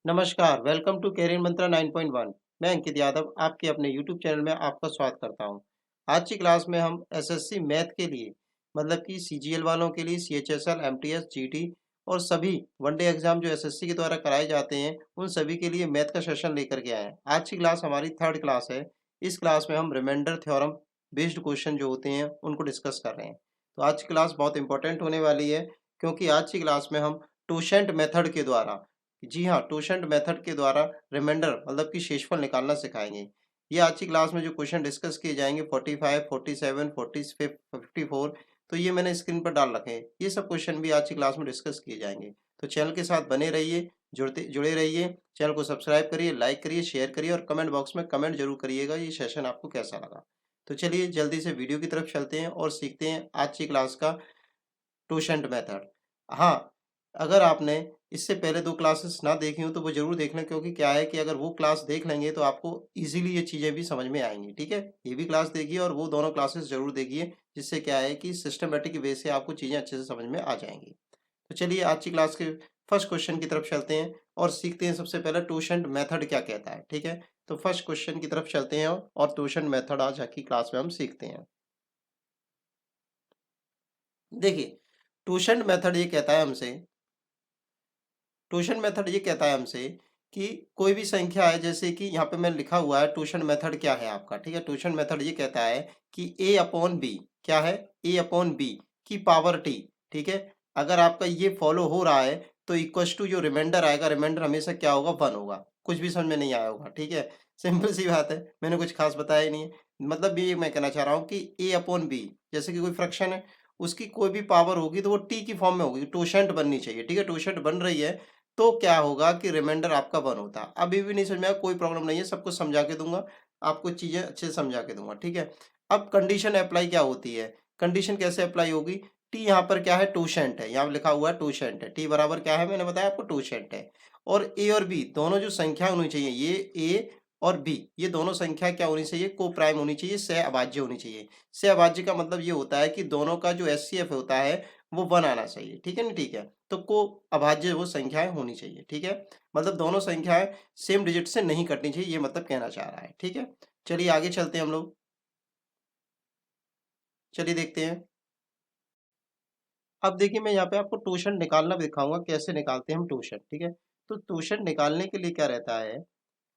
नमस्कार, welcome to career मंत्रा 9.1। मैं अंकित यादव आपके अपने यूट्यूब चैनल में आपका स्वागत करता हूं। आज की क्लास में हम एसएससी मैथ के लिए मतलब कि सीजीएल वालों के लिए सीएचएसएल, एमटीएस, जीटी और सभी वनडे एग्जाम जो एसएससी के द्वारा कराए जाते हैं उन सभी के लिए मैथ का सेशन लेकर के आए हैं। आज की क्लास हमारी थर्ड क्लास है। इस क्लास में हम रिमाइंडर थ्योरम बेस्ड क्वेश्चन जो होते हैं उनको डिस्कस कर रहे हैं। तो आज की क्लास बहुत इंपॉर्टेंट होने वाली है क्योंकि आज की क्लास में हम टोशेंट मेथड के द्वारा, जी हाँ, टोशेंट मेथड के द्वारा रिमाइंडर मतलब कि शेषफल निकालना सिखाएंगे। ये आज की क्लास में जो क्वेश्चन डिस्कस किए जाएंगे 45, 47, 54, तो ये मैंने स्क्रीन पर डाल रखे हैं। ये सब क्वेश्चन भी आज की क्लास में डिस्कस किए जाएंगे। तो चैनल के साथ बने रहिए, जुड़े रहिए। चैनल को सब्सक्राइब करिए, लाइक करिए, शेयर करिए और कमेंट बॉक्स में कमेंट जरूर करिएगा ये सेशन आपको कैसा लगा। तो चलिए जल्दी से वीडियो की तरफ चलते हैं और सीखते हैं आज की क्लास का टोशेंट मेथड। हाँ, अगर आपने इससे पहले 2 क्लासेस ना देखी हो तो वो ज़रूर देख लें, क्योंकि क्या है कि अगर वो क्लास देख लेंगे तो आपको ईज़िली ये चीज़ें भी समझ में आएँगी, ठीक है? ये भी क्लास देखिए और वो दोनों क्लासेस ज़रूर देखिए, जिससे क्या है कि सिस्टमैटिक वे से आपको चीज़ें अच्छे से समझ में आ जाएँगी। तो चलिए आज की क्लास के फर्स्ट क्वेश्चन की तरफ चलते हैं और सीखते हैं सबसे पहले टोशेंट मेथड क्या कहता है, ठीक है? तो फर्स्ट क्वेश्चन की तरफ चलते हैं और टोशेंट मेथड आज की क्लास में हम सीखते हैं। देखिए, टोशेंट मेथड ये कहता है हमसे ट्यूशन मेथड ये कहता है हमसे कि कोई भी संख्या है, जैसे कि यहाँ पे मैं लिखा हुआ है ट्यूशन मेथड क्या है आपका, ठीक है? ट्यूशन मेथड ये कहता है कि ए अपॉन बी क्या है, ए अपॉन बी की पावर टी, ठीक है? अगर आपका ये फॉलो हो रहा है तो इक्वस टू जो रिमाइंडर आएगा, रिमाइंडर हमेशा क्या होगा, वन होगा। कुछ भी समझ में नहीं आया होगा, ठीक है? सिंपल सी बात है, मैंने कुछ खास बताया ही नहीं है। मतलब ये मैं कहना चाह रहा हूँ कि ए अपॉन बी, जैसे कि कोई फ्रैक्शन है, उसकी कोई भी पावर होगी तो वो टी की फॉर्म में होगी, टोशेंट बननी चाहिए, ठीक है? टोशेंट बन रही है तो क्या होगा कि रिमाइंडर आपका 1 होता है। अभी भी नहीं समझ में आया, कोई प्रॉब्लम नहीं है, सब कुछ समझा के दूँगा, आपको चीज़ें अच्छे से समझा के दूँगा, ठीक है? अब कंडीशन अप्लाई क्या होती है? कंडीशन कैसे अप्लाई होगी? टी यहाँ पर क्या है, टोशेंट है, यहाँ लिखा हुआ है टोशेंट है। टी बराबर क्या है, मैंने बताया आपको टोशेंट है। और ए और बी दोनों जो संख्या होनी चाहिए, ये ए और बी, ये दोनों संख्या क्या होनी चाहिए, को-प्राइम होनी चाहिए, सहअभाज्य होनी चाहिए। सहअभाज्य का मतलब ये होता है कि दोनों का जो एचसीएफ होता है वो 1 आना चाहिए, ठीक है ना? ठीक है। तो को अभाज्य वो संख्याएँ होनी चाहिए, ठीक है? मतलब दोनों संख्याएँ सेम डिजिट से नहीं कटनी चाहिए, ये मतलब कहना चाह रहा है, ठीक है? चलिए आगे चलते हैं हम लोग। चलिए देखते हैं। अब देखिए मैं यहाँ पे आपको टोशन निकालना भी दिखाऊँगा, कैसे निकालते हैं हम टोशन, ठीक है? तो टोशन निकालने के लिए क्या रहता है,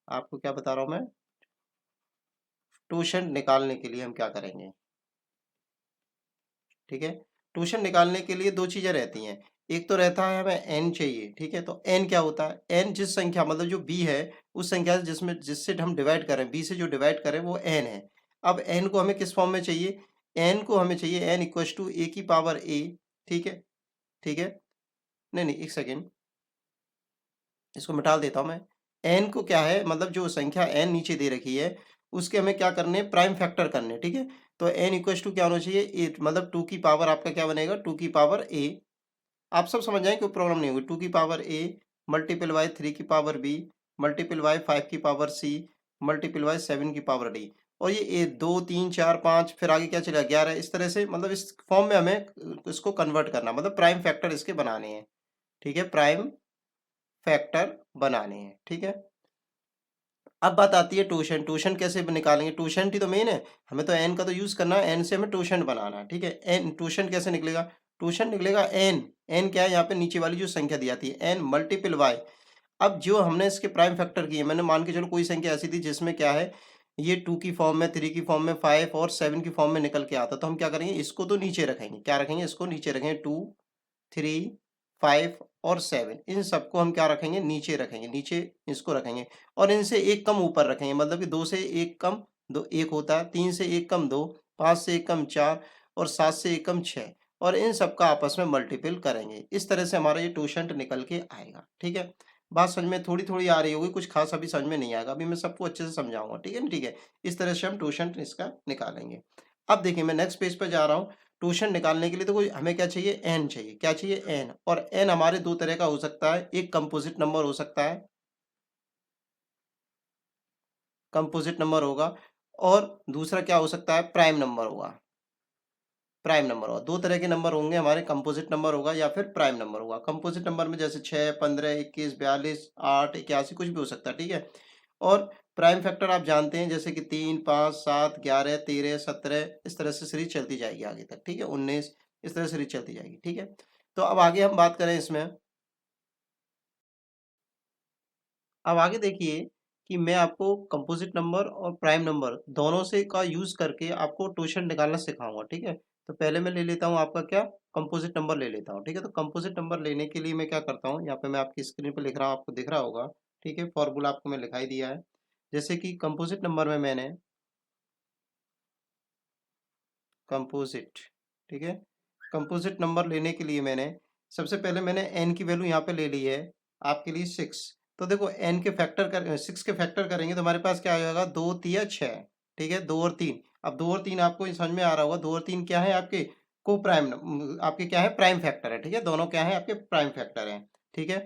आपको क्या बता रहा हूँ मैं, टोशन निकालने के लिए हम क्या करेंगे, ठीक है? टोशन निकालने के लिए 2 चीज़ें रहती हैं। एक तो रहता है हमें n चाहिए, ठीक है? तो n क्या होता है? n जिस संख्या मतलब जो b है, उस संख्या से जिससे हम डिवाइड करें, b से जो डिवाइड करें वो n है। अब n को हमें किस फॉर्म में चाहिए? n को हमें चाहिए n इक्वल्स टू a की पावर a, ठीक है? ठीक है? नहीं, नहीं, 1 सेकंड, इसको मिटा देता हूँ मैं। n को क्या है, मतलब जो संख्या n नीचे दे रखी है, उसके हमें क्या करने हैं, प्राइम फैक्टर करने हैं, ठीक है? तो n इक्वल्स टू क्या होना चाहिए, 8, मतलब 2 की पावर आपका क्या बनेगा, 2 की पावर a। आप सब समझ जाएँ, कोई प्रॉब्लम नहीं होगी। 2 की पावर a मल्टीपल बाय 3 की पावर b मल्टीपल बाय 5 की पावर c मल्टीपल बाय 7 की पावर d। और ये 2, 3, 4, 5 फिर आगे क्या चलेगा, 11, इस तरह से, मतलब इस फॉर्म में हमें इसको कन्वर्ट करना, मतलब प्राइम फैक्टर इसके बनाने हैं, ठीक है? प्राइम फैक्टर बनाने हैं, ठीक है? अब बात आती है टोशन। टोशन कैसे निकालेंगे, टोशन ही तो मेन है, हमें तो एन का तो यूज करना है, एन से हमें टोशन बनाना है, ठीक है? एन टोशन कैसे निकलेगा, टोशन निकलेगा एन, एन क्या है, यहाँ पे नीचे वाली जो संख्या दी जाती है एन मल्टीपल वाई। अब जो हमने इसके प्राइम फैक्टर किए, मैंने मान के चलो कोई संख्या ऐसी थी जिसमें क्या है, ये 2 की फॉर्म में, 3 की फॉर्म में, 5 और 7 की फॉर्म में निकल के आता, तो हम क्या करेंगे, इसको तो नीचे रखेंगे, क्या रखेंगे, इसको नीचे रखेंगे, 2, 3, 5 और 7, इन सबको हम क्या रखेंगे, नीचे रखेंगे, नीचे इसको रखेंगे। और इनसे एक कम ऊपर रखेंगे, मतलब कि 2 से 1 कम, 2 1 होता है, 3 से 1 कम 2, 5 से 1 कम 4 और 7 से 1 कम 6, और इन सबका आपस में मल्टीपल करेंगे। इस तरह से हमारा ये टोशंट निकल के आएगा, ठीक है? बात समझ में थोड़ी-थोड़ी आ रही होगी, कुछ खास अभी समझ में नहीं आएगा, अभी मैं सबको अच्छे से समझाऊँगा, ठीक है ना? ठीक है। इस तरह से हम टोशंट इसका निकालेंगे। अब देखिए मैं नेक्स्ट पेज पे जा रहा हूँ। टोशन निकालने के लिए तो कोई हमें क्या चाहिए, n चाहिए, क्या चाहिए, n। और n हमारे 2 तरह का हो सकता है, एक कंपोजिट नंबर हो सकता है, कंपोजिट नंबर होगा, और दूसरा क्या हो सकता है, प्राइम नंबर होगा। प्राइम नंबर होगा। दो तरह के नंबर होंगे हमारे, कंपोजिट नंबर होगा या फिर प्राइम नंबर होगा। कंपोजिट नंबर में जैसे 6, 15, 21, 42, 8, 81 कुछ भी हो सकता है, ठीक है। और प्राइम फैक्टर आप जानते हैं जैसे कि 3, 5, 7, 11, 13, 17 इस तरह से सीरीज चलती जाएगी आगे तक, ठीक है। 19 इस तरह से सीरीज चलती जाएगी, ठीक है। तो अब आगे हम बात करें इसमें, अब आगे देखिए कि मैं आपको कंपोजिट नंबर और प्राइम नंबर दोनों से का यूज करके आपको ट्यूशन निकालना सिखाऊंगा, ठीक है। तो पहले मैं ले लेता हूँ आपका क्या, कंपोजिट नंबर ले लेता हूँ, ठीक है। तो कंपोजिट नंबर लेने के लिए मैं क्या करता हूँ, यहाँ पे मैं आपकी स्क्रीन पे लिख रहा हूँ, आपको दिख रहा होगा, ठीक है। फॉर्मूला आपको मैं लिखाई दिया है। जैसे कि कंपोजिट नंबर में मैंने कंपोजिट, ठीक है, कंपोजिट नंबर लेने के लिए मैंने सबसे पहले मैंने एन की वैल्यू यहाँ पे ले ली है आपके लिए 6। तो देखो एन के फैक्टर कर 6 के फैक्टर करेंगे तो हमारे पास क्या आ जाएगा, 2 तिया 6, ठीक है। 2 और 3, अब 2 और 3 आपको समझ में आ रहा होगा, 2 और 3 क्या है आपके को प्राइम, आपके क्या है प्राइम फैक्टर है, ठीक है। दोनों क्या है आपके प्राइम फैक्टर है, ठीक है।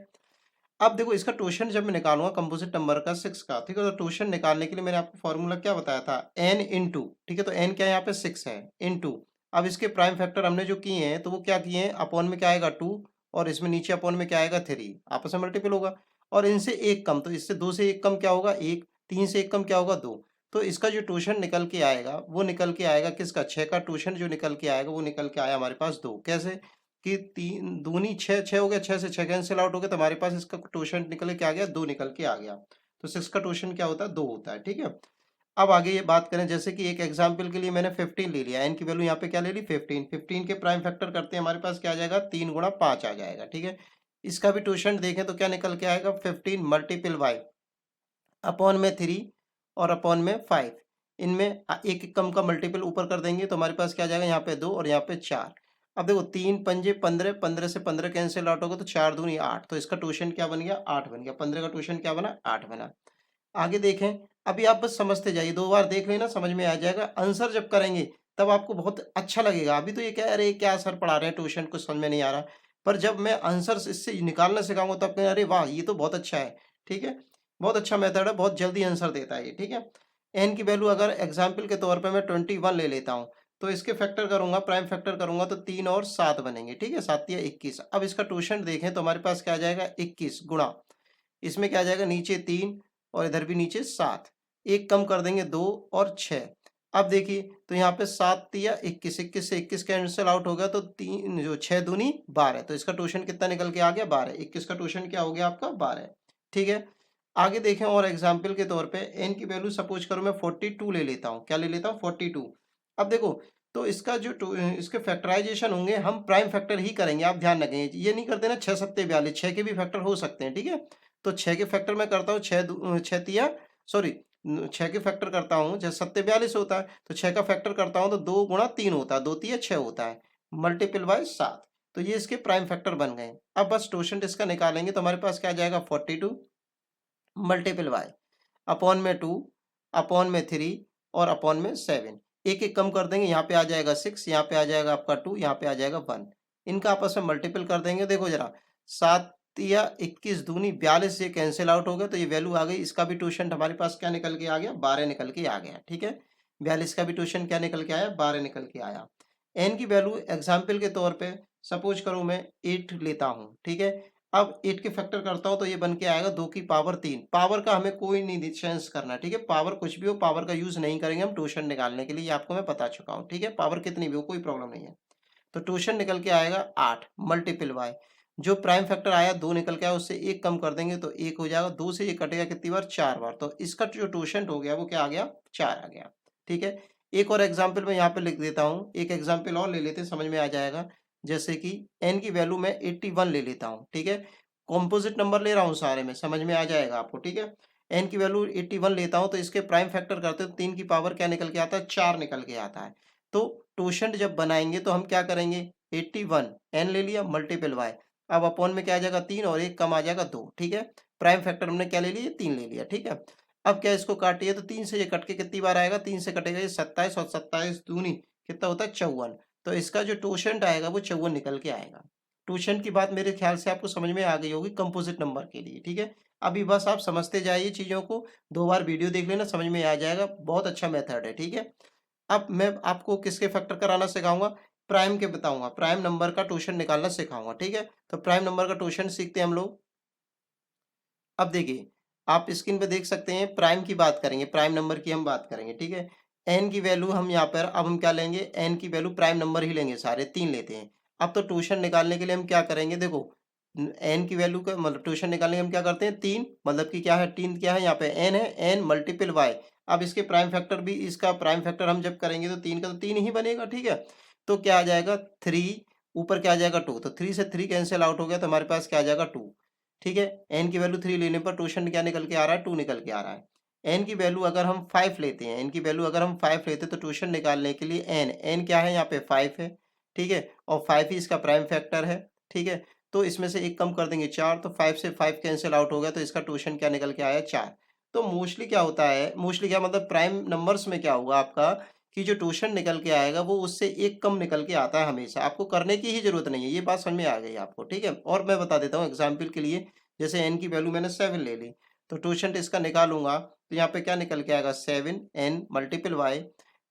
अब देखो इसका ट्यूशन जब मैं निकालूंगा कंपोजिट नंबर का 6 का, ठीक है। तो ट्यूशन निकालने के लिए मैंने आपको फॉर्मूला क्या बताया था, एन इंटू, ठीक है। तो एन क्या है यहाँ पे 6 है, इंटू, अब इसके प्राइम फैक्टर हमने जो किए हैं तो वो क्या किए हैं, अपॉन में क्या आएगा 2, और इसमें नीचे अपॉन में क्या आएगा 3, आपस में मल्टीपल होगा। और इनसे एक कम, तो इससे 2 से एक कम क्या होगा 1, 3 से एक कम क्या होगा 2। तो इसका जो ट्यूशन निकल के आएगा वो निकल के आएगा किसका, 6 का ट्यूशन जो निकल के आएगा वो निकल के आया हमारे पास 2। कैसे कि 3 दूनी 6, 6 हो गया, 6 से 6 कैंसिल आउट हो गया, तो हमारे पास इसका ट्यूशन निकल के आ गया 2 निकल के आ गया। तो 6 का ट्यूशन क्या होता है 2 होता है, ठीक है। अब आगे ये बात करें, जैसे कि एक एग्जांपल के लिए मैंने 15 ले लिया, एन की वैल्यू यहाँ पे क्या ले ली 15, 15 के प्राइम फैक्टर करते हैं हमारे पास क्या आ जाएगा 3 गुणा 5 आ जाएगा, ठीक है। इसका भी ट्यूशन देखें तो क्या निकल के आएगा 15 मल्टीपल बाई अपॉन में 3 और अपॉन में 5, इनमें एक एक कम का मल्टीपल ऊपर कर देंगे तो हमारे पास क्या आ जाएगा यहाँ पे 2 और यहाँ पे 4। अब देखो 3 पंजे 15, 15 से 15 कैंसिल आउट होगा तो 4 दूनी 8, तो इसका ट्यूशन क्या बन गया 8 बन गया। 15 का ट्यूशन क्या बना 8 बना। आगे देखें, अभी आप बस समझते जाइए, 2 बार देख लेना समझ में आ जाएगा। आंसर जब करेंगे तब आपको बहुत अच्छा लगेगा। अभी तो ये क्या, अरे क्या सर पढ़ा रहे हैं ट्यूशन, कुछ समझ में नहीं आ रहा। पर जब मैं आंसर इससे निकालना सिखाऊंगा तब कहें अरे वाह ये तो बहुत अच्छा है, ठीक है। बहुत अच्छा मेथड है, बहुत जल्दी आंसर देता है ये, ठीक है। एन की वैल्यू अगर एग्जाम्पल के तौर पर मैं 21 ले लेता हूँ, तो इसके फैक्टर करूंगा, प्राइम फैक्टर करूंगा तो 3 और 7 बनेंगे, ठीक है। 7 या 21। अब इसका ट्यूशन देखें तो हमारे पास क्या आ जाएगा 21 गुणा, इसमें क्या आ जाएगा नीचे 3 और इधर भी नीचे 7, एक कम कर देंगे 2 और 6। अब देखिए तो यहाँ पे 7 या 21, 21 से 21 कैंसिल आउट हो गया तो 3 जो 6 दूनी 12, तो इसका ट्यूशन कितना निकल के आ गया 12। 21 का ट्यूशन क्या हो गया आपका 12, ठीक है। आगे देखें और एग्जाम्पल के तौर पे एन की वैल्यू सपोज करो मैं 42 ले लेता हूँ, क्या ले लेता हूँ 42। अब देखो तो इसका जो इसके फैक्टराइजेशन होंगे हम प्राइम फैक्टर ही करेंगे, आप ध्यान रखें ये नहीं करते ना 6 सत्ते 42, 6 के भी फैक्टर हो सकते हैं, ठीक है। तो 6 के फैक्टर मैं करता हूँ 6 तिया सॉरी 6 के फैक्टर करता हूँ, जैसे 7 42 होता है तो 6 का फैक्टर करता हूँ तो 2 गुणा 3 होता है, 2 तिया 6 होता है, मल्टीपल बाय 7। तो ये इसके प्राइम फैक्टर बन गए। अब बस ट्यूशन इसका निकालेंगे तो हमारे पास क्या आ जाएगा 42 मल्टीपल बाय अपॉन में 2 अपॉन में 3 और अपॉन में 7, एक एक कम कर देंगे, यहाँ पे आ जाएगा 6, यहाँ पे आ जाएगा आपका 2, यहाँ पे आ जाएगा 1, इनका आपस में मल्टीपल कर देंगे। देखो जरा 7 या 21 दूनी 42 ये कैंसिल आउट हो गया तो ये वैल्यू आ गई। इसका भी ट्यूशन हमारे पास क्या निकल के आ गया 12 निकल के आ गया, ठीक है। 42 का भी ट्यूशन क्या निकल के आया 12 निकल के आया। एन की वैल्यू एग्जाम्पल के तौर पे सपोज करो मैं 8 लेता हूँ, ठीक है। अब 8 के फैक्टर करता हूँ तो ये बन के आएगा 2 की पावर 3। पावर का हमें कोई नहीं चेंज करना, ठीक है। पावर कुछ भी हो पावर का यूज नहीं करेंगे हम ट्यूशन निकालने के लिए, ये आपको मैं बता चुका हूँ, ठीक है। पावर कितनी भी हो कोई प्रॉब्लम नहीं है। तो ट्यूशन निकल के आएगा 8 मल्टीपल बाय जो प्राइम फैक्टर आया 2 निकल के आया उससे एक कम कर देंगे तो 1 हो जाएगा, 2 से ये कटेगा कितनी बार 4 बार, तो इसका जो ट्यूशन हो गया वो क्या आ गया 4 आ गया, ठीक है। एक और एग्जाम्पल मैं यहाँ पे लिख देता हूँ, एक एग्जाम्पल और ले लेते हैं समझ में आ जाएगा। जैसे कि एन की वैल्यू मैं 81 ले लेता हूँ, ठीक है। कॉम्पोजिट नंबर ले रहा हूँ सारे में, समझ में आ जाएगा आपको, ठीक है। एन की वैल्यू 81 लेता हूँ तो इसके प्राइम फैक्टर करते हैं 3 की पावर क्या निकल के आता है 4 निकल के आता है। तो ट्यूशन जब बनाएंगे तो हम क्या करेंगे 81 एन ले लिया मल्टीपल वाई, अब अपॉन में क्या आ जाएगा 3 और एक कम आ जाएगा 2, ठीक है। प्राइम फैक्टर हमने क्या ले लिया 3 ले लिया, ठीक है। अब क्या इसको काटिए तो 3 से ये कट के कितनी बार आएगा 3 से कटेगा ये 27 और 27 दूनी कितना होता है 54, तो इसका जो ट्यूशन आएगा वो 54 निकल के आएगा। ट्यूशन की बात मेरे ख्याल से आपको समझ में आ गई होगी कंपोजिट नंबर के लिए, ठीक है। अभी बस आप समझते जाइए चीज़ों को, 2 बार वीडियो देख लेना समझ में आ जाएगा, बहुत अच्छा मेथड है, ठीक है। अब मैं आपको किसके फैक्टर कराना सिखाऊंगा, प्राइम के बताऊंगा, प्राइम नंबर का ट्यूशन निकालना सिखाऊंगा, ठीक है। तो प्राइम नंबर का ट्यूशन सीखते हैं हम लोग। अब देखिए, आप स्क्रीन पे देख सकते हैं, प्राइम की बात करेंगे, प्राइम नंबर की हम बात करेंगे, ठीक है। एन की वैल्यू हम यहाँ पर अब हम क्या लेंगे, एन की वैल्यू प्राइम नंबर ही लेंगे, सारे 3 लेते हैं। अब तो ट्यूशन निकालने के लिए हम क्या करेंगे, देखो एन की वैल्यू का मतलब ट्यूशन निकालने के लिए हम क्या करते हैं, 3 मतलब कि क्या है, 3 क्या है यहाँ पे, एन है, एन मल्टीपल वाई। अब इसके प्राइम फैक्टर भी, इसका प्राइम फैक्टर हम जब करेंगे तो 3 का तो 3 ही बनेगा, ठीक है। तो क्या आ जाएगा 3, ऊपर क्या आ जाएगा 2, तो 3 से 3 कैंसिल आउट हो गया, तो हमारे पास क्या आ जाएगा 2, ठीक है। एन की वैल्यू 3 लेने पर ट्यूशन क्या निकल के आ रहा है, 2 निकल के आ रहा है। एन की वैल्यू अगर हम 5 लेते हैं, एन की वैल्यू अगर हम 5 लेते हैं तो ट्यूशन निकालने के लिए एन क्या है यहाँ पे 5 है, ठीक है, और 5 ही इसका प्राइम फैक्टर है, ठीक है। तो इसमें से एक कम कर देंगे 4, तो 5 से 5 कैंसिल आउट हो गया, तो इसका ट्यूशन क्या निकल के आया 4। तो मोस्टली क्या होता है, मोस्टली क्या मतलब प्राइम नंबर्स में क्या होगा आपका कि जो ट्यूशन निकल के आएगा वो उससे एक कम निकल के आता है हमेशा, आपको करने की ही जरूरत नहीं है, ये बात समझ में आ गई आपको, ठीक है। और मैं बता देता हूँ एग्जाम्पल के लिए, जैसे एन की वैल्यू मैंने 7 ले ली, तो ट्यूशन इसका निकालूंगा तो यहाँ पे क्या निकल के आएगा 7 N multiple Y,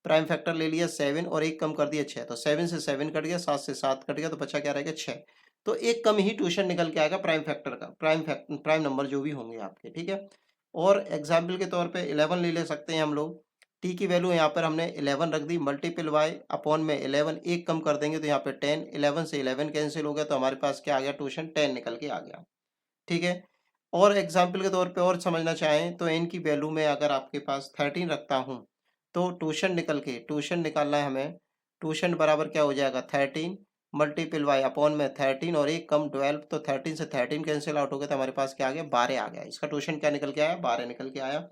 prime factor ले लिया 7 और एक कम कर दिया 6, तो 7 से 7 कट गया, 7 से 7 कट गया, तो बचा क्या रहेगा 6। तो एक कम ही ट्यूशन निकल के आएगा प्राइम फैक्टर का, प्राइम नंबर जो भी होंगे आपके, ठीक है। और एग्जाम्पल के तौर पे 11 ले सकते हैं हम लोग। टी की वैल्यू यहाँ पर हमने 11 रख दी, मल्टीपल वाई अपॉन में 11, एक कम कर देंगे तो यहाँ पे 10, 11 से 11 कैंसिल हो गया, तो हमारे पास क्या आ गया ट्यूशन 10 निकल के आ गया, ठीक है। और एग्जाम्पल के तौर पे और समझना चाहें तो एन की वैल्यू में अगर आपके पास 13 रखता हूँ तो ट्यूशन निकालना है हमें, ट्यूशन बराबर क्या हो जाएगा 13 मल्टीपल वाई अपॉन में 13 और एक कम 12, तो 13 से 13 कैंसिल आउट हो गया, तो हमारे पास क्या आ गया 12 आ गया, इसका ट्यूशन क्या निकल के आया 12 निकल के आया।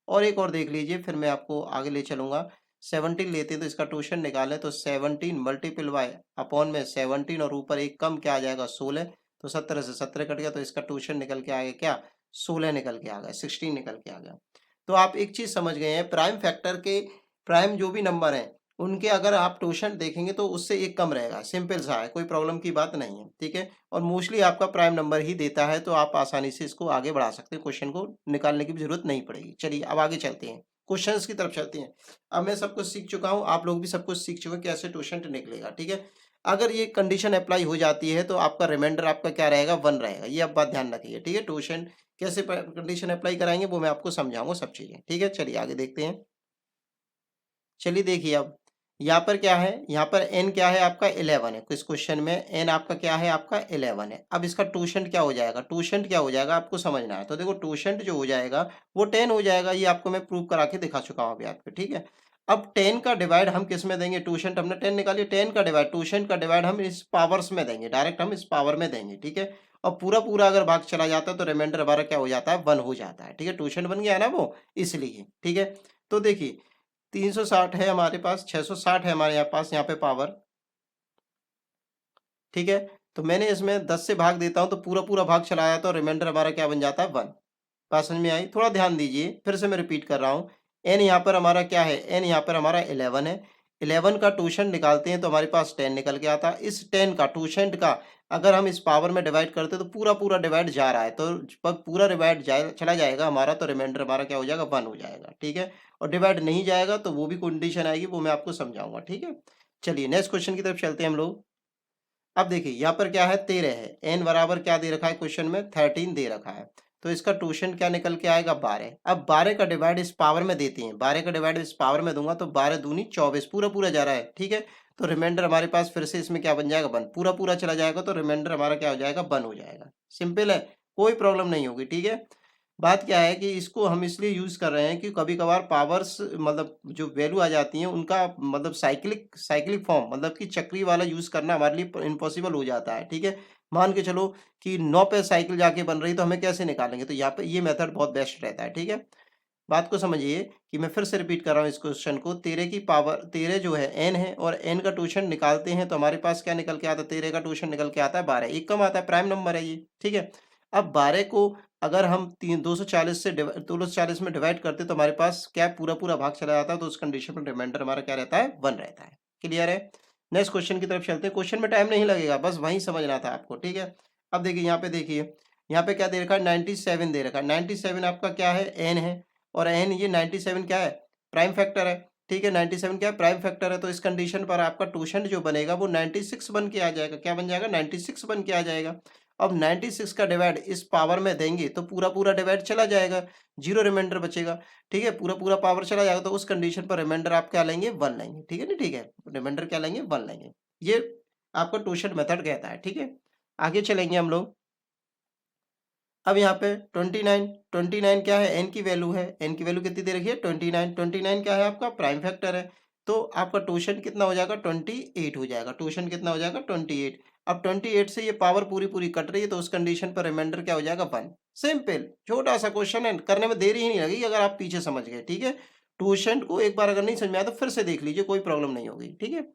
और एक और देख लीजिए, फिर मैं आपको आगे ले चलूंगा। 17 लेते हैं तो इसका ट्यूशन निकालें, तो 17 मल्टीपल वाई अपॉन में 17 और ऊपर एक कम क्या आ जाएगा 16, तो 17 से 17 कट गया, तो इसका ट्यूशन निकल के आ गया क्या 16 निकल के आ गया, 16 निकल के आ गया। तो आप एक चीज समझ गए हैं, प्राइम फैक्टर के प्राइम जो भी नंबर हैं उनके अगर आप ट्यूशन देखेंगे तो उससे एक कम रहेगा, सिंपल सा है, कोई प्रॉब्लम की बात नहीं है, ठीक है। और मोस्टली आपका प्राइम नंबर ही देता है, तो आप आसानी से इसको आगे बढ़ा सकते हैं, क्वेश्चन को निकालने की भी जरूरत नहीं पड़ेगी। चलिए अब आगे चलते हैं, क्वेश्चंस की तरफ चलते हैं। अब मैं सब कुछ सीख चुका हूँ, आप लोग भी सब कुछ सीख चुके हैं कैसे ट्यूशन निकलेगा, ठीक है। अगर ये कंडीशन अप्लाई हो जाती है तो आपका रिमाइंडर आपका क्या रहेगा 1 रहेगा, ये अब बात ध्यान रखिए, ठीक है। ट्यूशन कैसे कंडीशन अप्लाई कराएंगे वो मैं आपको समझाऊंगा सब चीजें, ठीक है। चलिए आगे देखते हैं। चलिए देखिए, अब यहाँ पर क्या है, यहाँ पर n क्या है आपका 11 है, इस क्वेश्चन में n आपका क्या है आपका 11 है। अब इसका ट्यूशन क्या हो जाएगा, ट्यूशन क्या हो जाएगा आपको समझना है, तो देखो ट्यूशन जो हो जाएगा वो 10 हो जाएगा, ये आपको मैं प्रूव करा के दिखा चुका हूँ अभी आपको, ठीक है। अब 10 का डिवाइड हम किस में देंगे, ट्यूशन हमने 10 निकाली, 10 का डिवाइड ट्यूशन का डिवाइड हम इस पावर्स में देंगे, डायरेक्ट हम इस पावर में देंगे, ठीक है। और पूरा पूरा अगर भाग चला जाता है तो रिमाइंडर हमारा क्या हो जाता है 1 हो जाता है, ठीक है। ट्यूशन बन गया ना वो, इसलिए, ठीक है। तो देखिए 360 है हमारे पास, 660 है हमारे यहाँ पास, यहाँ पे पावर, ठीक है। तो मैंने इसमें 10 से भाग देता हूँ तो पूरा पूरा भाग चला जाता है, तो रिमाइंडर हमारा क्या बन जाता है 1। बात समझ में आई, थोड़ा ध्यान दीजिए, फिर से मैं रिपीट कर रहा हूँ। एन यहाँ पर हमारा क्या है, एन यहाँ पर हमारा 11 है, 11 का ट्यूशन निकालते हैं तो हमारे पास 10 निकल के आता है। इस 10 का ट्यूशन का अगर हम इस पावर में डिवाइड करते हैं तो पूरा पूरा डिवाइड जा रहा है, तो जब पूरा डिवाइड चला जाएगा हमारा, तो रिमाइंडर हमारा क्या हो जाएगा 1 हो जाएगा, ठीक है। और डिवाइड नहीं जाएगा तो वो भी कंडीशन आएगी, वो मैं आपको समझाऊंगा, ठीक है। चलिए नेक्स्ट क्वेश्चन की तरफ चलते हैं हम लोग। अब देखिए यहाँ पर क्या है 13 है, एन बराबर क्या दे रखा है क्वेश्चन में 13 दे रखा है, तो इसका ट्यूशन क्या निकल के आएगा 12। अब 12 का डिवाइड इस पावर में देते हैं, 12 का डिवाइड इस पावर में दूंगा तो 12 दूनी 24, पूरा पूरा जा रहा है, ठीक है। तो रिमाइंडर हमारे पास फिर से इसमें क्या बन जाएगा 1, पूरा पूरा चला जाएगा तो रिमाइंडर हमारा क्या हो जाएगा 1 हो जाएगा, सिंपल है, कोई प्रॉब्लम नहीं होगी, ठीक है। बात क्या है कि इसको हम इसलिए यूज कर रहे हैं कि कभी कभार पावर्स मतलब जो वैल्यू आ जाती है उनका मतलब साइक्लिक साइक्लिक फॉर्म मतलब कि चक्री वाला यूज करना हमारे लिए इम्पॉसिबल हो जाता है, ठीक है। मान के चलो कि 9 पे साइकिल जाके बन रही तो हमें कैसे निकालेंगे, तो यहाँ पे ये मेथड बहुत बेस्ट रहता है, ठीक है। बात को समझिए कि मैं फिर से रिपीट कर रहा हूँ इस क्वेश्चन को, 13 की पावर 13 जो है n है और n का ट्यूशन निकालते हैं तो हमारे पास क्या निकल के आता है, 13 का ट्यूशन निकल के आता है 12, एक कम आता है, प्राइम नंबर है ये, ठीक है। अब 12 को अगर हम 240 से 240 में डिवाइड करते तो हमारे पास क्या पूरा पूरा भाग चला जाता है, तो उस कंडीशन में रिमाइंडर हमारा क्या रहता है 1 रहता है, क्लियर है। नेक्स्ट क्वेश्चन की तरफ चलते हैं, क्वेश्चन में टाइम नहीं लगेगा, बस वहीं समझना था आपको, ठीक है। अब देखिए यहाँ पे देखिए, यहाँ पे क्या दे रखा है 97 दे रखा है, 97 आपका क्या है n है, और n ये 97 क्या है प्राइम फैक्टर है, ठीक है, 97 क्या है, प्राइम फैक्टर है, तो इस कंडीशन पर आपका टोशंट जो बनेगा वो 96 बन के आ जाएगा। क्या बन जाएगा, 96 बन के आ जाएगा। अब 96 का डिवाइड इस पावर में देंगे तो पूरा पूरा डिवाइड चला जाएगा, जीरो रिमाइंडर बचेगा। ठीक है, पूरा पूरा पावर चला जाएगा, तो उस कंडीशन पर रिमाइंडर आप क्या लेंगे, 1 लेंगे। ठीक है ना, ठीक है, रिमाइंडर क्या लेंगे, 1 लेंगे। ये आपका टोशंट मेथड कहता है। ठीक है, आगे चलेंगे हम लोग। अब यहाँ पे 29, 29 क्या है, एन की वैल्यू है। एन की वैल्यू कितनी दे रखी है, 29। 29 क्या है आपका, प्राइम फैक्टर है। तो आपका टोशन कितना हो जाएगा, 28 हो जाएगा। टोशन कितना हो जाएगा, 28। अब 28 से ये पावर पूरी पूरी कट रही है, तो उस कंडीशन पर रिमाइंडर क्या हो जाएगा, 1। सिंपल छोटा सा क्वेश्चन है, करने में देरी ही नहीं लगेगी अगर आप पीछे समझ गए। ठीक है, टोशन को एक बार अगर नहीं समझ में आया तो फिर से देख लीजिए, कोई प्रॉब्लम नहीं होगी। ठीक है,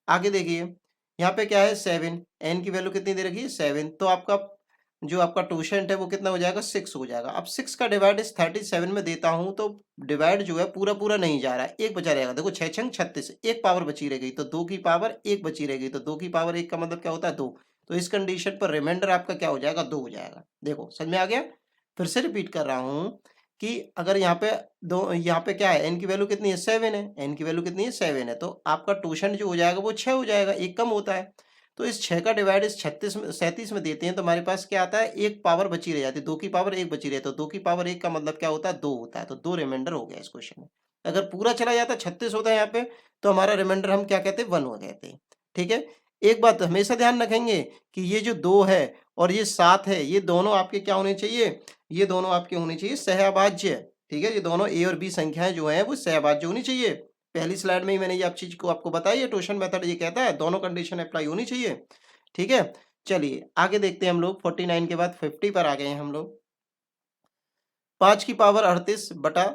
आगे देखिए, यहाँ पे क्या है, 7। एन की वैल्यू कितनी दे रखी है, 7। तो आपका जो आपका टोशंट है वो कितना हो जाएगा, 6 हो जाएगा। अब 6 का डिवाइड इस 37 में देता हूं तो डिवाइड जो है पूरा पूरा नहीं जा रहा है, एक बचा रहेगा। देखो 6 छंग 36, एक पावर बची रह गई, तो 2 की पावर 1 बची रह गई, तो 2 की पावर 1 का मतलब क्या होता है, 2। तो इस कंडीशन पर रिमाइंडर आपका क्या हो जाएगा, 2 हो जाएगा। देखो समझ में आ गया। फिर से रिपीट कर रहा हूं कि अगर यहाँ पे दो, यहाँ पे क्या है, एन की वैल्यू कितनी है, 7 है। एन की वैल्यू कितनी है, 7 है, तो आपका टोशंट जो हो जाएगा वो 6 हो जाएगा, एक कम होता है। तो इस 6 का डिवाइड इस 37 में देते हैं तो हमारे पास क्या आता है, एक पावर बची रह जाती है, 2 की पावर 1 बची रही है, तो 2 की पावर 1 का मतलब क्या होता है, 2 होता है। तो 2 रिमाइंडर हो गया इस क्वेश्चन में। अगर पूरा चला जाता 36 होता है यहाँ पे, तो हमारा रिमाइंडर हम क्या कहते हैं, 1 हो कहते हैं। ठीक है, एक बात हमेशा ध्यान रखेंगे कि ये जो 2 है और ये 7 है, ये दोनों आपके क्या होने चाहिए, ये दोनों आपके होने चाहिए सहभाज्य। ठीक है, ये दोनों ए और बी संख्याएं जो हैं वो सहभाज्य होनी चाहिए। पहली स्लाइड में ही मैंने ये आप चीज को आपको बताई है, टोशन मेथड ये कहता है दोनों कंडीशन अप्लाई होनी चाहिए। ठीक है, चलिए आगे देखते हैं हम लोग। 49 के बाद 50 पर आ गए हैं हम लोग। 5 की पावर 38 बटा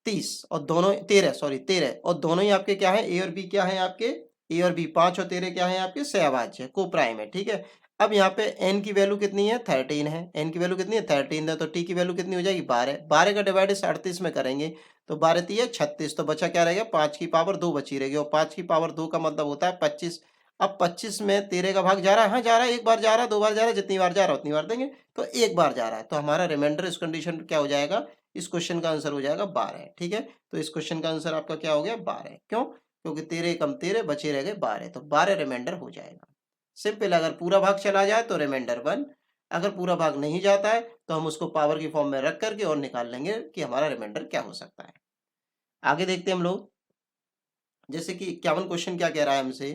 30 और दोनों 13, सॉरी 13, और दोनों ही आपके क्या है, ए और बी क्या है आपके, ए और बी, 5 और 13 क्या है आपके, सहभाज्य है, को प्राइम है। ठीक है, अब यहाँ पे n की वैल्यू कितनी है, 13 है। n की वैल्यू कितनी है, 13 है, तो t की वैल्यू कितनी हो जाएगी, 12। 12 का डिवाइड इस 38 में करेंगे तो 12 तिया 36, तो बचा क्या रहेगा, 5 की पावर 2 बची रहेगी, और 5 की पावर 2 का मतलब होता है 25। अब 25 में 13 का भाग जा रहा है, हाँ जा रहा है, एक बार जा रहा है, 2 बार जा रहा है, जितनी बार जा रहा है उतनी बार देंगे, तो एक बार जा रहा है, तो हमारा रिमाइंडर इस कंडीशन क्या हो जाएगा, इस क्वेश्चन का आंसर हो जाएगा 12। ठीक है, तो इस क्वेश्चन का आंसर आपका क्या हो गया, 12। क्यों, क्योंकि 13 कम 13 बचे रह गए 12, तो 12 रिमाइंडर हो जाएगा। सिंपल, अगर पूरा भाग चला जाए तो रिमाइंडर 1, अगर पूरा भाग नहीं जाता है तो हम उसको पावर की फॉर्म में रख करके और निकाल लेंगे कि हमारा रिमाइंडर क्या हो सकता है। आगे देखते हैं हम लोग, जैसे कि 51 क्वेश्चन क्या कह रहा है हमसे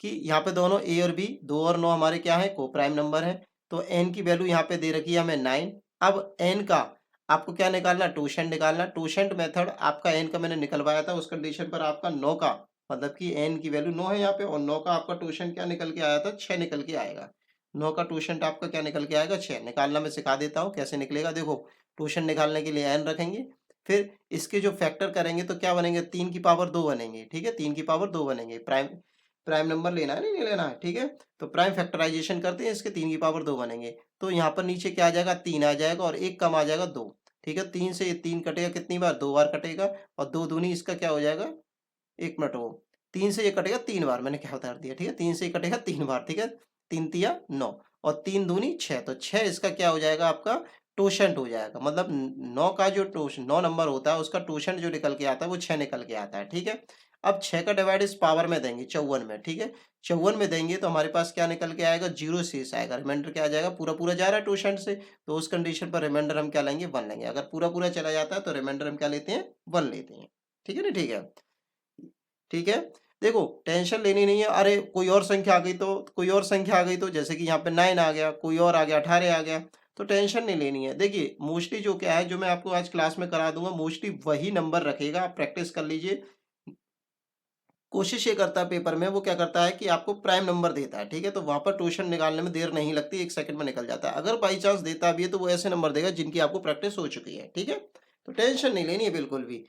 कि यहाँ पे दोनों ए और बी, 2 और 9 हमारे क्या है, को प्राइम नंबर है। तो एन की वैल्यू यहाँ पे दे रखी है हमें 9। अब एन का आपको क्या निकालना, टोशंट निकालना। टोशंट मेथड आपका एन का मैंने निकलवाया था, उस कंडीशन पर आपका 9 का मतलब कि एन की वैल्यू 9 है यहाँ पे, और 9 का आपका टोशंट क्या निकल के आया था, 6 निकल के आएगा। 9 का टोशंट आपका क्या निकल के आएगा, 6 निकालना मैं सिखा देता हूँ कैसे निकलेगा। देखो टोशंट निकालने के लिए एन रखेंगे, फिर इसके जो फैक्टर करेंगे तो क्या बनेंगे, 3 की पावर 2 बनेंगे। ठीक है, 3 की पावर 2 बनेंगे। प्राइम प्राइम नंबर लेना है, नहीं लेना है। ठीक है, तो प्राइम फैक्टराइजेशन करते हैं, इसके 3 की पावर 2 बनेंगे, तो यहाँ पर नीचे क्या आ जाएगा, 3 आ जाएगा, और एक कम आ जाएगा 2। ठीक है, 3 से ये 3 कटेगा कितनी बार, 2 बार कटेगा, और 2 दूनी इसका क्या हो जाएगा, एक मिनट, वो 3 से ये कटेगा 3 बार, मैंने क्या उतार दिया। ठीक है, 3 से ये कटेगा 3 बार। ठीक है, 3 तिया 9, और 3 दूनी 6, तो 6 इसका क्या हो जाएगा आपका, टोशंट हो जाएगा। मतलब 9 का जो 9 नंबर होता है उसका टोशंट जो निकल के आता है वो 6 निकल के आता है। ठीक है, अब 6 का डिवाइड इस पावर में देंगे 54 में। ठीक है, 54 में देंगे तो हमारे पास क्या निकल के आएगा, जीरो शेष आएगा, रिमाइंडर क्या आ जाएगा, पूरा पूरा जा रहा है टोशंट से, तो उस कंडीशन पर रिमाइंडर हम क्या लेंगे, 1 लेंगे। अगर पूरा पूरा चला जाता है तो रिमाइंडर हम क्या लेते हैं, 1 लेते हैं। ठीक है ना, ठीक है, ठीक है। देखो टेंशन लेनी नहीं है, अरे कोई और संख्या आ गई तो, कोई और संख्या आ गई तो, जैसे कि यहाँ पे 9 आ गया, कोई और आ गया 18 आ गया, तो टेंशन नहीं लेनी है। देखिए मोस्टली जो क्या है, जो मैं आपको आज क्लास में करा दूंगा, मोस्टली वही नंबर रखेगा, आप प्रैक्टिस कर लीजिए। कोशिश ये करता है पेपर में, वो क्या करता है कि आपको प्राइम नंबर देता है। ठीक है, तो वहां पर ट्यूशन निकालने में देर नहीं लगती, 1 सेकंड में निकल जाता है। अगर बाई चांस देता भी है तो वो ऐसे नंबर देगा जिनकी आपको प्रैक्टिस हो चुकी है। ठीक है, तो टेंशन नहीं लेनी है बिल्कुल भी।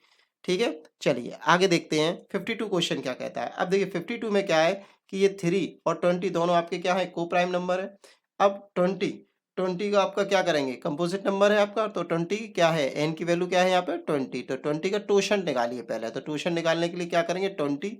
ठीक है, चलिए आगे देखते हैं 52 क्वेश्चन क्या कहता है। अब देखिए 52 में क्या है कि ये 3 और 20 दोनों आपके क्या है, को प्राइम नंबर है। अब 20 का आपका क्या करेंगे, कंपोजिट नंबर है आपका, तो 20 क्या है, एन की वैल्यू क्या है यहाँ पे 20, तो 20 का टोशन निकालिए पहले। तो टोशन निकालने के लिए क्या करेंगे, 20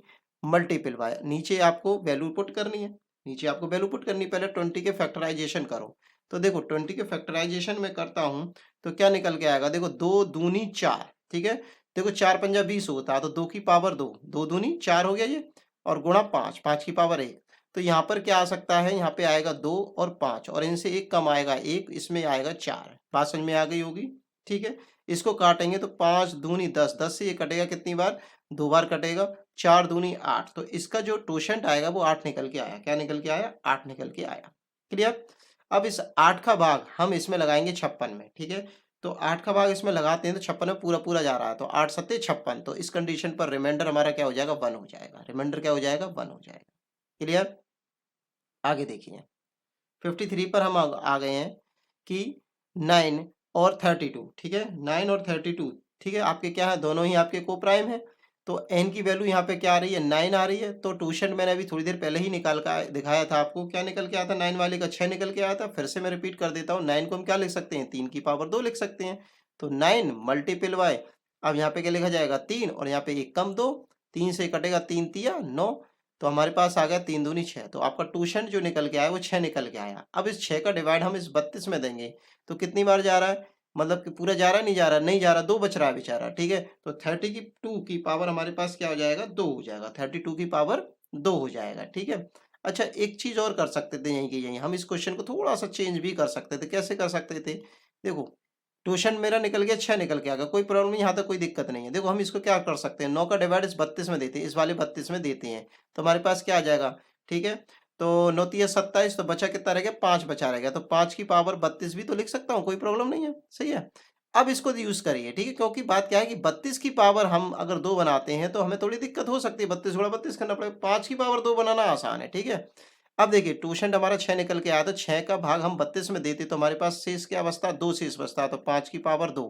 मल्टीपल बाय, नीचे आपको वैल्यू पुट करनी है, नीचे आपको वैल्यू पुट करनी है, पहले 20 के फैक्टराइजेशन करो। तो देखो 20 के फैक्टराइजेशन में करता हूं तो क्या निकल के आएगा, देखो 2 दूनी 4। ठीक है, देखो 4 पंजा 20 होता है, तो 2 की पावर 2, 2 दूनी 4 हो गया ये, और गुणा 5, 5 की पावर 1। तो यहाँ पर क्या आ सकता है, यहाँ पे आएगा 2 और 5, और इनसे एक कम आएगा 1, इसमें आएगा 4। बात समझ में आ गई होगी, ठीक है। इसको काटेंगे तो 5 दूनी 10, 10 से ये कटेगा कितनी बार, 2 बार कटेगा, 4 दूनी 8। तो इसका जो टोशंट आएगा वो 8 निकल के आया। क्या निकल के आया, 8 निकल के आया। क्लियर। अब इस 8 का भाग हम इसमें लगाएंगे 56 में, ठीक है। तो 8 का भाग इसमें लगाते हैं तो 56 में पूरा पूरा जा रहा है, तो 8 सत्ते 56। तो इस कंडीशन पर रिमाइंडर हमारा क्या हो जाएगा, 1 हो जाएगा। रिमाइंडर क्या हो जाएगा, 1 हो जाएगा। क्लियर। आगे देखिए 53 पर हम आ गए हैं कि 9 और 32, ठीक है। 9 और 32, ठीक है, आपके क्या है, दोनों ही आपके को प्राइम है। तो n की वैल्यू यहाँ पे क्या आ रही है, 9 आ रही है। तो ट्यूशन मैंने अभी थोड़ी देर पहले ही निकाल कर दिखाया था आपको, क्या निकल के आया था, 9 वाले का 6 निकल के आया था। फिर से मैं रिपीट कर देता हूँ, 9 को हम क्या लिख सकते हैं, 3 की पावर 2 लिख सकते हैं। तो 9 मल्टीपल वाई, अब यहाँ पे क्या लिखा जाएगा, 3, और यहाँ पे 1 कम 2, 3 से कटेगा 3 तिया 9। तो हमारे पास आ गया 3 दूनी 6। तो आपका ट्यूशन जो निकल के आया वो 6 निकल के आया। अब इस 6 का डिवाइड हम इस 32 में देंगे तो कितनी बार जा रहा है, मतलब कि पूरा जा रहा है, नहीं जा रहा, नहीं जा रहा, 2 बच रहा है बेचारा, ठीक है। तो 32 की पावर हमारे पास क्या हो जाएगा, 2 हो जाएगा। 32 की पावर 2 हो जाएगा, ठीक है। अच्छा, एक चीज और कर सकते थे यहीं की यहीं, हम इस क्वेश्चन को थोड़ा सा चेंज भी कर सकते थे। कैसे कर सकते थे, देखो ट्यूशन मेरा निकल गया, 6 निकल के आ गया, कोई प्रॉब्लम नहीं, यहाँ तक कोई दिक्कत नहीं है। देखो हम इसको क्या कर सकते हैं, 9 का डिवाइड इस 32 में देते हैं, इस वाले 32 में देते हैं, तो हमारे पास क्या आ जाएगा, ठीक है। तो 9 तिया 27, तो बचा कितना रह गया, 5 बचा रह गया। तो 5 की पावर 32 भी तो लिख सकता हूँ, कोई प्रॉब्लम नहीं है, सही है। अब इसको यूज करिए, ठीक है, क्योंकि बात क्या है कि 32 की पावर हम अगर 2 बनाते हैं तो हमें थोड़ी दिक्कत हो सकती है, 32 गुणा 32 करना पड़ेगा। 5 की पावर 2 बनाना आसान है, ठीक है। अब देखिए ट्यूशन हमारा 6 निकल के आया, तो 6 का भाग हम 32 में देते तो हमारे पास शेष क्या बचता, 2 शेष बचता। तो 5 की पावर 2,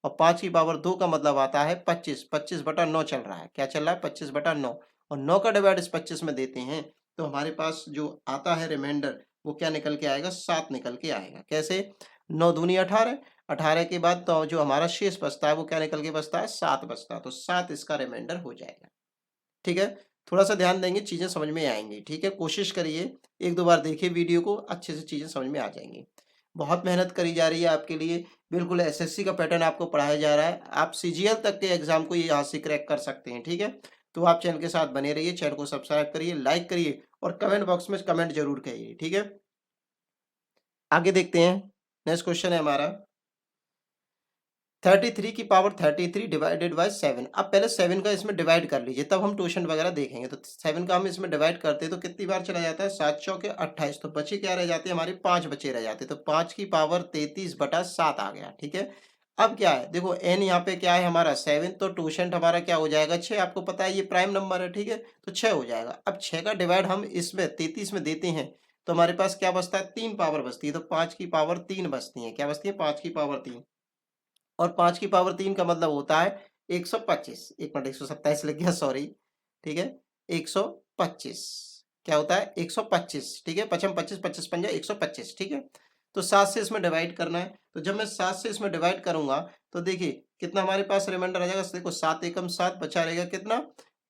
और 5 की पावर 2 का मतलब आता है 25, 25/9 चल रहा है। क्या चल रहा है, 25/9, और 9 का डिवाइड इस 25 में देते हैं तो हमारे पास जो आता है रिमाइंडर वो क्या निकल के आएगा, 7 निकल के आएगा। कैसे, 9 दूनी 18, 18 के बाद तो जो हमारा शेष बचता है वो क्या निकल के बचता है, 7 बचता है। तो 7 इसका रिमाइंडर हो जाएगा, ठीक है। थोड़ा-सा ध्यान देंगे, चीज़ें समझ में आएँगी, ठीक है। कोशिश करिए, 1-2 बार देखिए वीडियो को, अच्छे से चीज़ें समझ में आ जाएँगी। बहुत मेहनत करी जा रही है आपके लिए, बिल्कुल एसएससी का पैटर्न आपको पढ़ाया जा रहा है। आप सीजीएल तक के एग्ज़ाम को ये यहाँ से क्रैक कर सकते हैं, ठीक है। तो आप चैनल के साथ बने रहिए, चैनल को सब्सक्राइब करिए, लाइक करिए, और कमेंट बॉक्स में कमेंट ज़रूर करिए, ठीक है। आगे देखते हैं, नेक्स्ट क्वेश्चन है हमारा 33 की पावर 33 डिवाइडेड बाय 7। अब पहले 7 का इसमें डिवाइड कर लीजिए, तब हम ट्यूशन वगैरह देखेंगे। तो 7 का हम इसमें डिवाइड करते हैं तो कितनी बार चला जाता है, 7 चौके 28। तो बचे क्या रह जाते हैं, हमारे 5 बचे रह जाते हैं। तो 5 की पावर 33/7 आ गया, ठीक है। अब क्या है, देखो n यहाँ पे क्या है हमारा 7, तो ट्यूशन हमारा क्या हो जाएगा, 6। आपको पता है ये प्राइम नंबर है, ठीक है, तो 6 हो जाएगा। अब 6 का डिवाइड हम इसमें 33 में देते हैं तो हमारे पास क्या बचता है, 3 पावर बचती है। तो 5 की पावर 3 बचती है। क्या बचती है, 5 की पावर 3, और 5 की पावर 3 का मतलब होता है 125। 1 मिनट, 127 लग गया, सॉरी, ठीक है। 125 क्या होता है, 125, ठीक है। 5 25, 25 पंजा 125, ठीक है। तो 7 से इसमें डिवाइड करना है। तो जब मैं 7 से इसमें डिवाइड करूंगा तो देखिए कितना हमारे पास रिमाइंडर आ जाएगा। देखो 7 एकम 7, बचा रहेगा कितना,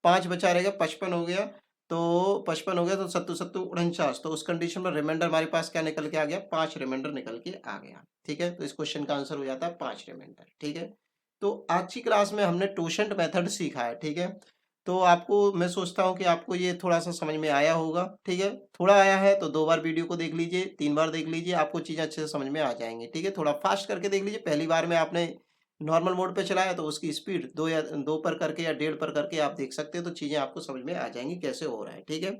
5 बचा रहेगा, 55 हो गया। तो 55 हो गया, तो 7 7 49। तो उस कंडीशन में रिमाइंडर हमारे पास क्या निकल के आ गया, 5 रिमाइंडर निकल के आ गया, ठीक है। तो इस क्वेश्चन का आंसर हो जाता है 5 रिमाइंडर, ठीक है। तो आज की क्लास में हमने टोशंट मेथड सीखा है, ठीक है। तो आपको, मैं सोचता हूँ कि आपको ये थोड़ा सा समझ में आया होगा, ठीक है। थोड़ा आया है तो 2 बार वीडियो को देख लीजिए, 3 बार देख लीजिए, आपको चीज़ें अच्छे से समझ में आ जाएंगी, ठीक है। थोड़ा फास्ट करके देख लीजिए। पहली बार में आपने नॉर्मल मोड पे चलाया तो उसकी स्पीड 2 या 2 पर करके या 1.5 पर करके आप देख सकते हो, तो चीज़ें आपको समझ में आ जाएंगी कैसे हो रहा है, ठीक है।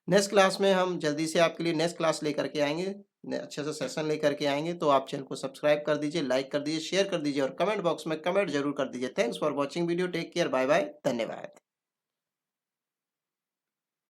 नेक्स्ट क्लास में हम जल्दी से आपके लिए नेक्स्ट क्लास लेकर के आएंगे, अच्छे से सेशन लेकर के आएंगे। तो आप चैनल को सब्सक्राइब कर दीजिए, लाइक कर दीजिए, शेयर कर दीजिए, और कमेंट बॉक्स में कमेंट जरूर कर दीजिए। Thanks for watching video, take care, bye bye, धन्यवाद।